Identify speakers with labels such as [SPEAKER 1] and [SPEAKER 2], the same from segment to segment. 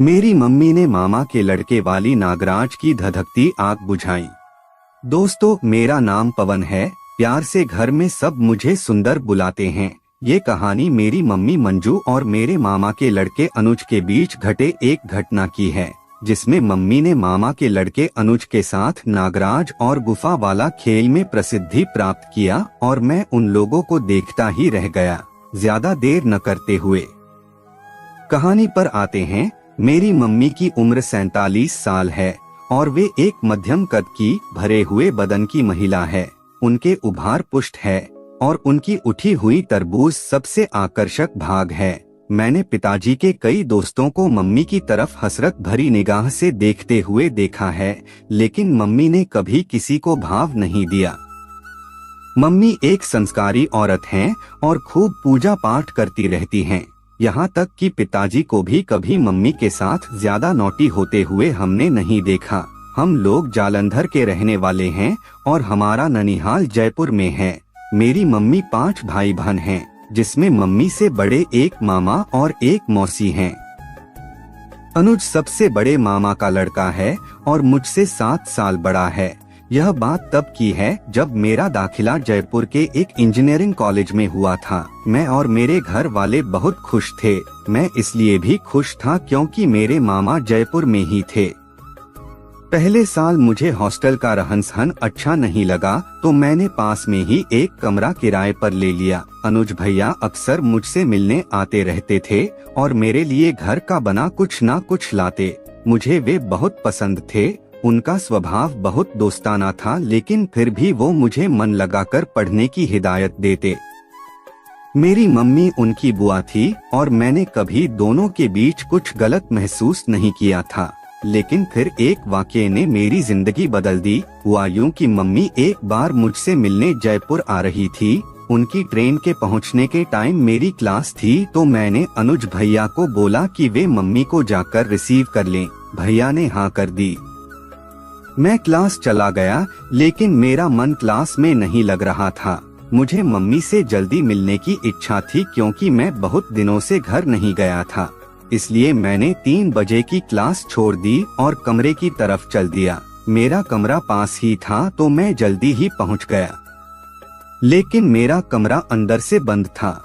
[SPEAKER 1] मेरी मम्मी ने मामा के लड़के वाली नागराज की धधकती आग बुझाई। दोस्तों, मेरा नाम पवन है। प्यार से घर में सब मुझे सुंदर बुलाते हैं। ये कहानी मेरी मम्मी मंजू और मेरे मामा के लड़के अनुज के बीच घटे एक घटना की है, जिसमें मम्मी ने मामा के लड़के अनुज के साथ नागराज और गुफा वाला खेल में प्रसिद्धि प्राप्त किया और मैं उन लोगों को देखता ही रह गया। ज्यादा देर न करते हुए कहानी पर आते हैं। मेरी मम्मी की उम्र 47 साल है और वे एक मध्यम कद की भरे हुए बदन की महिला है। उनके उभार पुष्ट है और उनकी उठी हुई तरबूज सबसे आकर्षक भाग है। मैंने पिताजी के कई दोस्तों को मम्मी की तरफ हसरत भरी निगाह से देखते हुए देखा है, लेकिन मम्मी ने कभी किसी को भाव नहीं दिया। मम्मी एक संस्कारी औरत हैं और खूब पूजा पाठ करती रहती हैं। यहाँ तक कि पिताजी को भी कभी मम्मी के साथ ज्यादा नौटी होते हुए हमने नहीं देखा। हम लोग जालंधर के रहने वाले हैं और हमारा ननिहाल जयपुर में है। मेरी मम्मी 5 भाई बहन हैं, जिसमें मम्मी से बड़े एक मामा और एक मौसी हैं। अनुज सबसे बड़े मामा का लड़का है और मुझसे 7 साल बड़ा है। यह बात तब की है जब मेरा दाखिला जयपुर के एक इंजीनियरिंग कॉलेज में हुआ था। मैं और मेरे घर वाले बहुत खुश थे। मैं इसलिए भी खुश था क्योंकि मेरे मामा जयपुर में ही थे। पहले साल मुझे हॉस्टल का रहन-सहन अच्छा नहीं लगा, तो मैंने पास में ही एक कमरा किराए पर ले लिया। अनुज भैया अक्सर मुझसे मिलने आते रहते थे और मेरे लिए घर का बना कुछ ना कुछ लाते। मुझे वे बहुत पसंद थे। उनका स्वभाव बहुत दोस्ताना था, लेकिन फिर भी वो मुझे मन लगाकर पढ़ने की हिदायत देते। मेरी मम्मी उनकी बुआ थी और मैंने कभी दोनों के बीच कुछ गलत महसूस नहीं किया था। लेकिन फिर एक वाक़ये ने मेरी जिंदगी बदल दी। हुआ यूं कि मम्मी एक बार मुझसे मिलने जयपुर आ रही थी। उनकी ट्रेन के पहुंचने के टाइम मेरी क्लास थी, तो मैंने अनुज भैया को बोला कि वे मम्मी को जाकर रिसीव कर लें। भैया ने हाँ कर दी। मैं क्लास चला गया, लेकिन मेरा मन क्लास में नहीं लग रहा था। मुझे मम्मी से जल्दी मिलने की इच्छा थी क्योंकि मैं बहुत दिनों से घर नहीं गया था। इसलिए मैंने 3 बजे की क्लास छोड़ दी और कमरे की तरफ चल दिया। मेरा कमरा पास ही था, तो मैं जल्दी ही पहुंच गया, लेकिन मेरा कमरा अंदर से बंद था।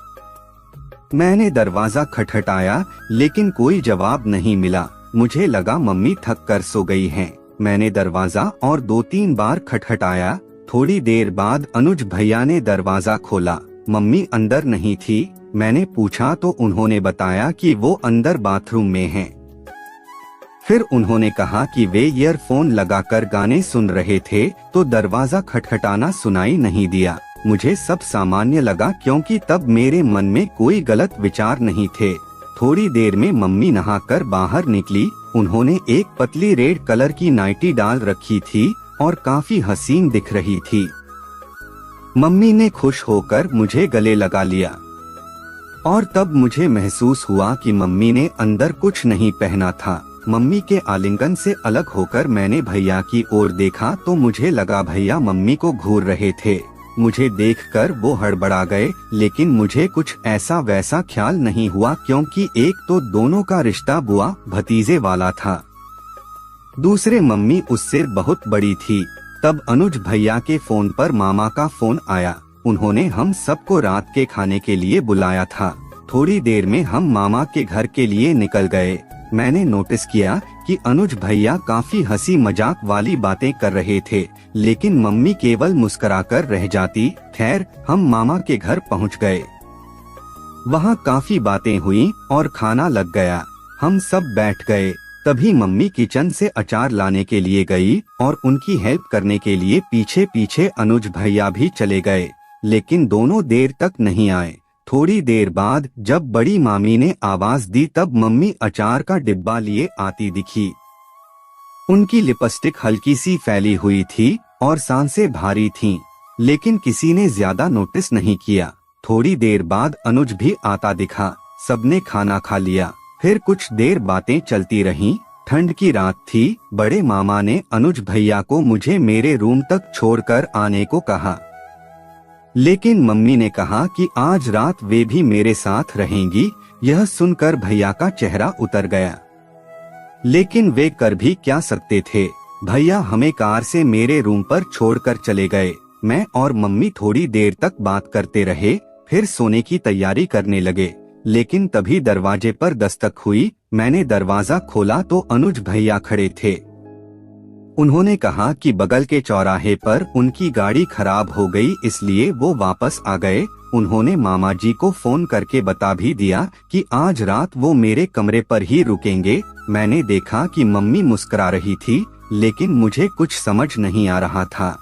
[SPEAKER 1] मैंने दरवाजा खटखटाया, लेकिन कोई जवाब नहीं मिला। मुझे लगा मम्मी थक कर सो गई हैं। मैंने दरवाजा और 2-3 बार खटखटाया। थोड़ी देर बाद अनुज भैया ने दरवाजा खोला। मम्मी अंदर नहीं थी। मैंने पूछा तो उन्होंने बताया कि वो अंदर बाथरूम में हैं। फिर उन्होंने कहा कि वे ईयरफोन लगाकर गाने सुन रहे थे, तो दरवाजा खटखटाना सुनाई नहीं दिया। मुझे सब सामान्य लगा क्योंकि तब मेरे मन में कोई गलत विचार नहीं थे। थोड़ी देर में मम्मी नहाकर बाहर निकली। उन्होंने एक पतली रेड कलर की नाइटी डाल रखी थी और काफी हसीन दिख रही थी। मम्मी ने खुश होकर मुझे गले लगा लिया और तब मुझे महसूस हुआ कि मम्मी ने अंदर कुछ नहीं पहना था। मम्मी के आलिंगन से अलग होकर मैंने भैया की ओर देखा, तो मुझे लगा भैया मम्मी को घूर रहे थे। मुझे देखकर वो हड़बड़ा गए, लेकिन मुझे कुछ ऐसा वैसा ख्याल नहीं हुआ क्योंकि एक तो दोनों का रिश्ता बुआ भतीजे वाला था, दूसरे मम्मी उससे बहुत बड़ी थी। तब अनुज भैया के फोन पर मामा का फोन आया। उन्होंने हम सबको रात के खाने के लिए बुलाया था। थोड़ी देर में हम मामा के घर के लिए निकल गए। मैंने नोटिस किया कि अनुज भैया काफी हंसी मजाक वाली बातें कर रहे थे, लेकिन मम्मी केवल मुस्कुराकर रह जाती। खैर, हम मामा के घर पहुंच गए। वहां काफी बातें हुई और खाना लग गया। हम सब बैठ गए। तभी मम्मी किचन से अचार लाने के लिए गई और उनकी हेल्प करने के लिए पीछे पीछे अनुज भैया भी चले गए, लेकिन दोनों देर तक नहीं आए। थोड़ी देर बाद जब बड़ी मामी ने आवाज दी, तब मम्मी अचार का डिब्बा लिए आती दिखी। उनकी लिपस्टिक हल्की सी फैली हुई थी और सांसें भारी थीं, लेकिन किसी ने ज्यादा नोटिस नहीं किया। थोड़ी देर बाद अनुज भी आता दिखा। सबने खाना खा लिया। फिर कुछ देर बातें चलती रहीं। ठंड की रात थी। बड़े मामा ने अनुज भैया को मुझे मेरे रूम तक छोड़कर आने को कहा, लेकिन मम्मी ने कहा कि आज रात वे भी मेरे साथ रहेंगी। यह सुनकर भैया का चेहरा उतर गया। लेकिन वे कर भी क्या सकते थे। भैया हमें कार से मेरे रूम पर छोड़कर चले गए। मैं और मम्मी थोड़ी देर तक बात करते रहे, फिर सोने की तैयारी करने लगे। लेकिन तभी दरवाजे पर दस्तक हुई। मैंने दरवाजा खोला तो अनुज भैया खड़े थे। उन्होंने कहा कि बगल के चौराहे पर उनकी गाड़ी खराब हो गई, इसलिए वो वापस आ गए। उन्होंने मामा जी को फोन करके बता भी दिया कि आज रात वो मेरे कमरे पर ही रुकेंगे। मैंने देखा कि मम्मी मुस्कुरा रही थी, लेकिन मुझे कुछ समझ नहीं आ रहा था।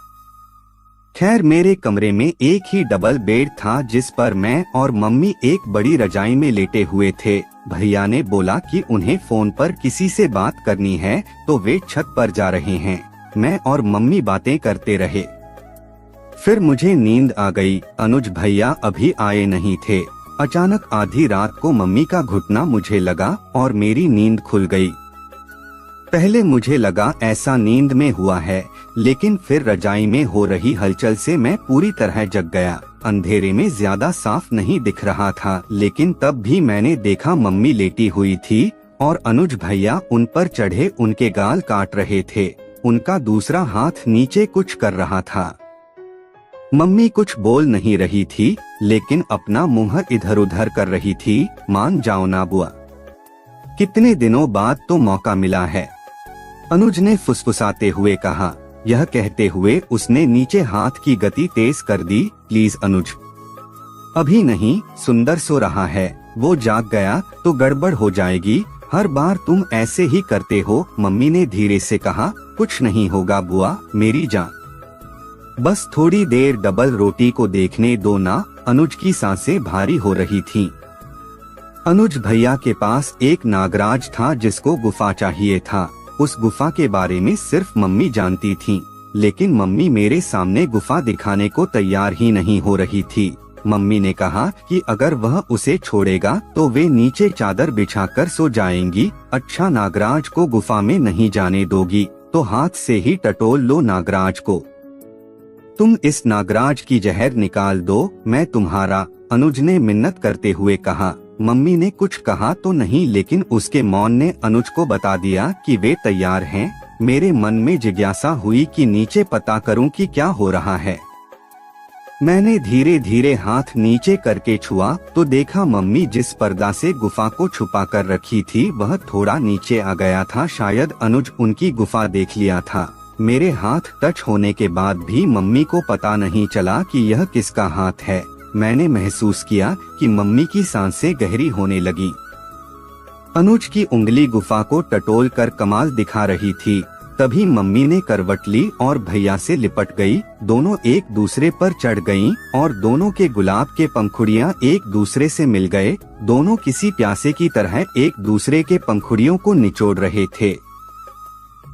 [SPEAKER 1] खैर, मेरे कमरे में एक ही डबल बेड था जिस पर मैं और मम्मी एक बड़ी रजाई में लेटे हुए थे। भैया ने बोला कि उन्हें फोन पर किसी से बात करनी है तो वे छत पर जा रहे हैं। मैं और मम्मी बातें करते रहे। फिर मुझे नींद आ गई। अनुज भैया अभी आए नहीं थे। अचानक आधी रात को मम्मी का घुटना मुझे लगा और मेरी नींद खुल गई। पहले मुझे लगा ऐसा नींद में हुआ है, लेकिन फिर रजाई में हो रही हलचल से मैं पूरी तरह जग गया। अंधेरे में ज्यादा साफ नहीं दिख रहा था, लेकिन तब भी मैंने देखा मम्मी लेटी हुई थी और अनुज भैया उन पर चढ़े उनके गाल काट रहे थे। उनका दूसरा हाथ नीचे कुछ कर रहा था। मम्मी कुछ बोल नहीं रही थी, लेकिन अपना मुंह इधर उधर कर रही थी। मान जाओ ना बुआ, कितने दिनों बाद तो मौका मिला है, अनुज ने फुसफुसाते हुए कहा। यह कहते हुए उसने नीचे हाथ की गति तेज कर दी। प्लीज अनुज, अभी नहीं, सुंदर सो रहा है, वो जाग गया तो गड़बड़ हो जाएगी। हर बार तुम ऐसे ही करते हो, मम्मी ने धीरे से कहा। कुछ नहीं होगा बुआ, मेरी जान, बस थोड़ी देर डबल रोटी को देखने दो ना। अनुज की सांसें भारी हो रही थीं। अनुज भैया के पास एक नागराज था जिसको गुफा चाहिए था। उस गुफा के बारे में सिर्फ मम्मी जानती थी, लेकिन मम्मी मेरे सामने गुफा दिखाने को तैयार ही नहीं हो रही थी। मम्मी ने कहा कि अगर वह उसे छोड़ेगा तो वे नीचे चादर बिछाकर सो जाएंगी। अच्छा, नागराज को गुफा में नहीं जाने दोगी तो हाथ से ही टटोल लो नागराज को। तुम इस नागराज की जहर निकाल दो, मैं तुम्हारा, अनुज ने मिन्नत करते हुए कहा। मम्मी ने कुछ कहा तो नहीं, लेकिन उसके मौन ने अनुज को बता दिया कि वे तैयार हैं। मेरे मन में जिज्ञासा हुई कि नीचे पता करूं कि क्या हो रहा है। मैंने धीरे धीरे हाथ नीचे करके छुआ तो देखा मम्मी जिस पर्दा से गुफा को छुपा कर रखी थी वह थोड़ा नीचे आ गया था। शायद अनुज उनकी गुफा देख लिया था। मेरे हाथ टच होने के बाद भी मम्मी को पता नहीं चला कि यह किसका हाथ है। मैंने महसूस किया कि मम्मी की सांसें गहरी होने लगी। अनुज की उंगली गुफा को टटोल कर कमाल दिखा रही थी। तभी मम्मी ने करवट ली और भैया से लिपट गई। दोनों एक दूसरे पर चढ़ गईं और दोनों के गुलाब के पंखुड़ियां एक दूसरे से मिल गए। दोनों किसी प्यासे की तरह एक दूसरे के पंखुड़ियों को निचोड़ रहे थे।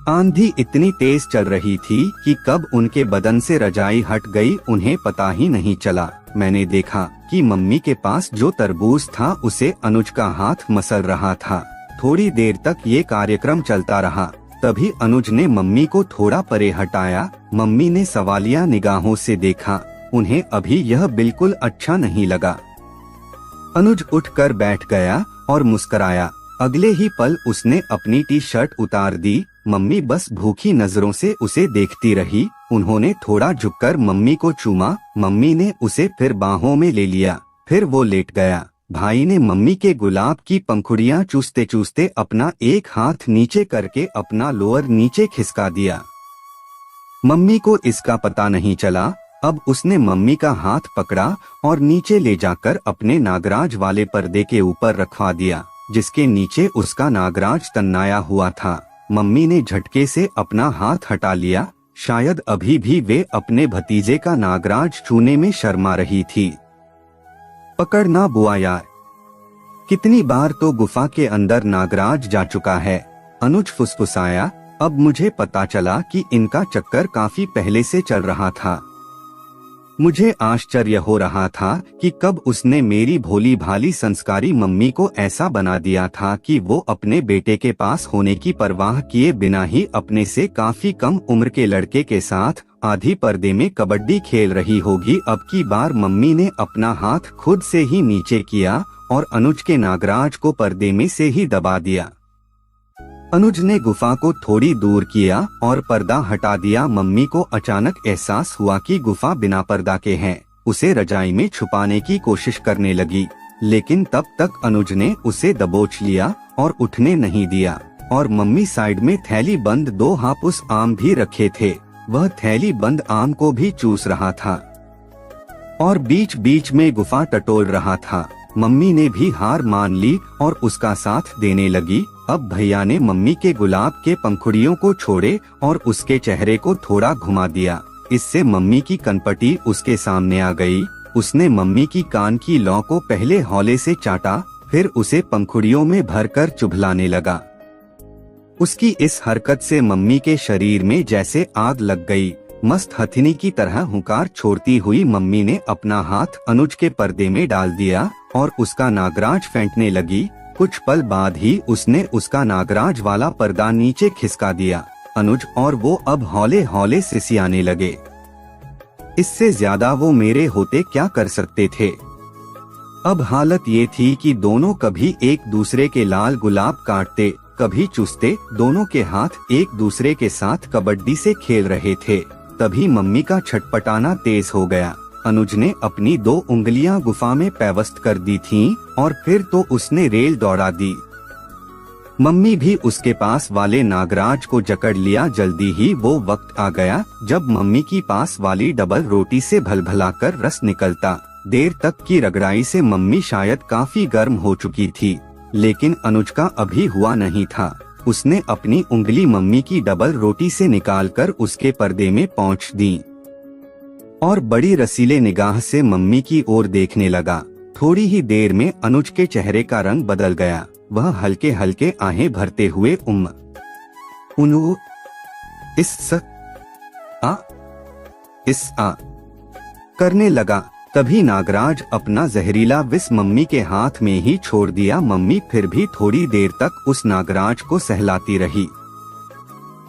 [SPEAKER 1] आंधी इतनी तेज चल रही थी कि कब उनके बदन से रजाई हट गई उन्हें पता ही नहीं चला। मैंने देखा कि मम्मी के पास जो तरबूज था उसे अनुज का हाथ मसल रहा था। थोड़ी देर तक ये कार्यक्रम चलता रहा। तभी अनुज ने मम्मी को थोड़ा परे हटाया। मम्मी ने सवालिया निगाहों से देखा। उन्हें अभी यह बिल्कुल अच्छा नहीं लगा। अनुज उठकर बैठ गया और मुस्कुराया। अगले ही पल उसने अपनी टी शर्ट उतार दी। मम्मी बस भूखी नजरों से उसे देखती रही। उन्होंने थोड़ा झुककर मम्मी को चूमा। मम्मी ने उसे फिर बाहों में ले लिया। फिर वो लेट गया। भाई ने मम्मी के गुलाब की पंखुड़ियां चूसते चूसते अपना एक हाथ नीचे करके अपना लोअर नीचे खिसका दिया। मम्मी को इसका पता नहीं चला। अब उसने मम्मी का हाथ पकड़ा और नीचे ले जाकर अपने नागराज वाले पर्दे के ऊपर रखवा दिया, जिसके नीचे उसका नागराज तन्नाया हुआ था। मम्मी ने झटके से अपना हाथ हटा लिया। शायद अभी भी वे अपने भतीजे का नागराज छूने में शर्मा रही थी। पकड़ना बुआ यार, कितनी बार तो गुफा के अंदर नागराज जा चुका है, अनुज फुसफुसाया। अब मुझे पता चला कि इनका चक्कर काफी पहले से चल रहा था। मुझे आश्चर्य हो रहा था कि कब उसने मेरी भोली भाली संस्कारी मम्मी को ऐसा बना दिया था कि वो अपने बेटे के पास होने की परवाह किए बिना ही अपने से काफी कम उम्र के लड़के के साथ आधी पर्दे में कबड्डी खेल रही होगी। अब की बार मम्मी ने अपना हाथ खुद से ही नीचे किया और अनुज के नागराज को पर्दे में से ही दबा दिया। अनुज ने गुफा को थोड़ी दूर किया और पर्दा हटा दिया। मम्मी को अचानक एहसास हुआ कि गुफा बिना पर्दा के है। उसे रजाई में छुपाने की कोशिश करने लगी, लेकिन तब तक अनुज ने उसे दबोच लिया और उठने नहीं दिया। और मम्मी साइड में थैली बंद 2 हापुस आम भी रखे थे। वह थैली बंद आम को भी चूस रहा था और बीच बीच में गुफा टटोल रहा था। मम्मी ने भी हार मान ली और उसका साथ देने लगी। अब भैया ने मम्मी के गुलाब के पंखुड़ियों को छोड़े और उसके चेहरे को थोड़ा घुमा दिया। इससे मम्मी की कनपटी उसके सामने आ गई। उसने मम्मी की कान की लौ को पहले हौले से चाटा, फिर उसे पंखुड़ियों में भरकर चुभलाने लगा। उसकी इस हरकत से मम्मी के शरीर में जैसे आग लग गई। मस्त हथिनी की तरह हुंकार छोड़ती हुई मम्मी ने अपना हाथ अनुज के पर्दे में डाल दिया और उसका नागराज फेंटने लगी। कुछ पल बाद ही उसने उसका नागराज वाला पर्दा नीचे खिसका दिया। अनुज और वो अब हौले हौले सिसियाने लगे। इससे ज्यादा वो मेरे होते क्या कर सकते थे। अब हालत ये थी कि दोनों कभी एक दूसरे के लाल गुलाब काटते, कभी चूसते। दोनों के हाथ एक दूसरे के साथ कबड्डी से खेल रहे थे। तभी मम्मी का छटपटाना तेज हो गया। अनुज ने अपनी 2 उंगलियां गुफा में पैवस्त कर दी थीं और फिर तो उसने रेल दौड़ा दी। मम्मी भी उसके पास वाले नागराज को जकड़ लिया। जल्दी ही वो वक्त आ गया जब मम्मी की पास वाली डबल रोटी से भलभलाकर रस निकलता। देर तक की रगड़ाई से मम्मी शायद काफी गर्म हो चुकी थी, लेकिन अनुज का अभी हुआ नहीं था। उसने अपनी उंगली मम्मी की डबल रोटी से निकालकर उसके पर्दे में पहुंच दी और बड़ी रसीले निगाह से मम्मी की ओर देखने लगा। थोड़ी ही देर में अनुज के चेहरे का रंग बदल गया। वह हल्के हल्के आहें भरते हुए उनु इस आ करने लगा। तभी नागराज अपना जहरीला विष मम्मी के हाथ में ही छोड़ दिया। मम्मी फिर भी थोड़ी देर तक उस नागराज को सहलाती रही,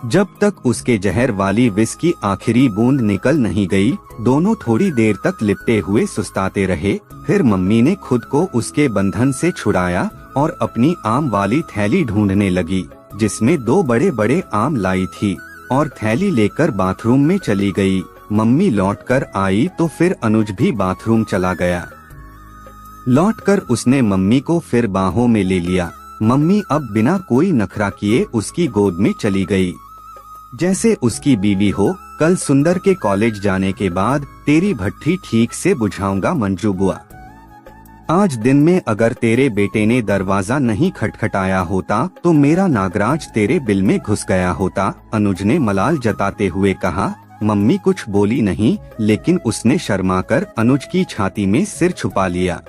[SPEAKER 1] जब तक उसके जहर वाली विष की आखिरी बूंद निकल नहीं गई। दोनों थोड़ी देर तक लिपटे हुए सुस्ताते रहे। फिर मम्मी ने खुद को उसके बंधन से छुड़ाया और अपनी आम वाली थैली ढूंढने लगी, जिसमें 2 बड़े बड़े आम लाई थी, और थैली लेकर बाथरूम में चली गई। मम्मी लौटकर आई तो फिर अनुज भी बाथरूम चला गया। लौटकर उसने मम्मी को फिर बाहों में ले लिया। मम्मी अब बिना कोई नखरा किए उसकी गोद में चली गई, जैसे उसकी बीवी हो। कल सुंदर के कॉलेज जाने के बाद तेरी भट्ठी ठीक से बुझाऊंगा मंजू बुआ। आज दिन में अगर तेरे बेटे ने दरवाजा नहीं खटखटाया होता तो मेरा नागराज तेरे बिल में घुस गया होता। अनुज ने मलाल जताते हुए कहा। मम्मी कुछ बोली नहीं, लेकिन उसने शर्माकर अनुज की छाती में सिर छुपा लिया।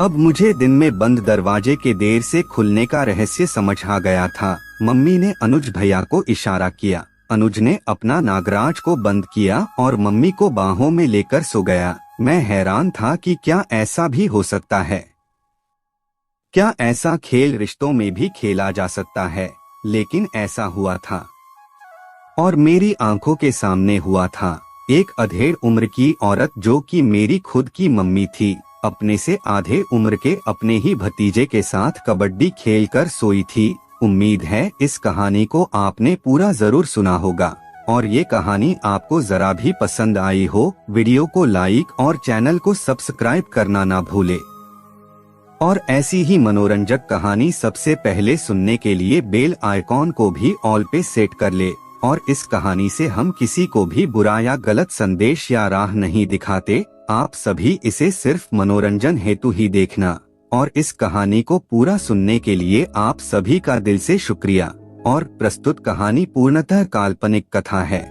[SPEAKER 1] अब मुझे दिन में बंद दरवाजे के देर से खुलने का रहस्य समझ आ गया था। मम्मी ने अनुज भैया को इशारा किया। अनुज ने अपना नागराज को बंद किया और मम्मी को बाहों में लेकर सो गया। मैं हैरान था कि क्या ऐसा भी हो सकता है, क्या ऐसा खेल रिश्तों में भी खेला जा सकता है। लेकिन ऐसा हुआ था और मेरी आंखों के सामने हुआ था। एक अधेड़ उम्र की औरत, जो कि मेरी खुद की मम्मी थी, अपने से आधे उम्र के अपने ही भतीजे के साथ कबड्डी खेलकर सोई थी। उम्मीद है इस कहानी को आपने पूरा जरूर सुना होगा और ये कहानी आपको जरा भी पसंद आई हो। वीडियो को लाइक और चैनल को सब्सक्राइब करना ना भूले और ऐसी ही मनोरंजक कहानी सबसे पहले सुनने के लिए बेल आइकॉन को भी ऑल पे सेट कर ले। और इस कहानी से हम किसी को भी बुरा या गलत संदेश या राह नहीं दिखाते। आप सभी इसे सिर्फ मनोरंजन हेतु ही देखना। और इस कहानी को पूरा सुनने के लिए आप सभी का दिल से शुक्रिया। और प्रस्तुत कहानी पूर्णतः काल्पनिक कथा है।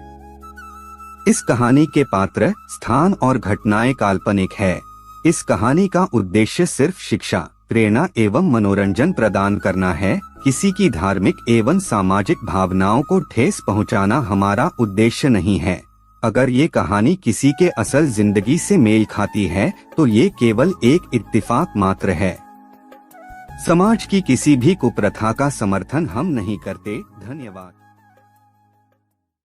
[SPEAKER 1] इस कहानी के पात्र, स्थान और घटनाएं काल्पनिक है। इस कहानी का उद्देश्य सिर्फ शिक्षा, प्रेरणा एवं मनोरंजन प्रदान करना है। किसी की धार्मिक एवं सामाजिक भावनाओं को ठेस पहुंचाना हमारा उद्देश्य नहीं है। अगर ये कहानी किसी के असल जिंदगी से मेल खाती है तो ये केवल एक इत्तिफाक मात्र है। समाज की किसी भी कुप्रथा का समर्थन हम नहीं करते। धन्यवाद।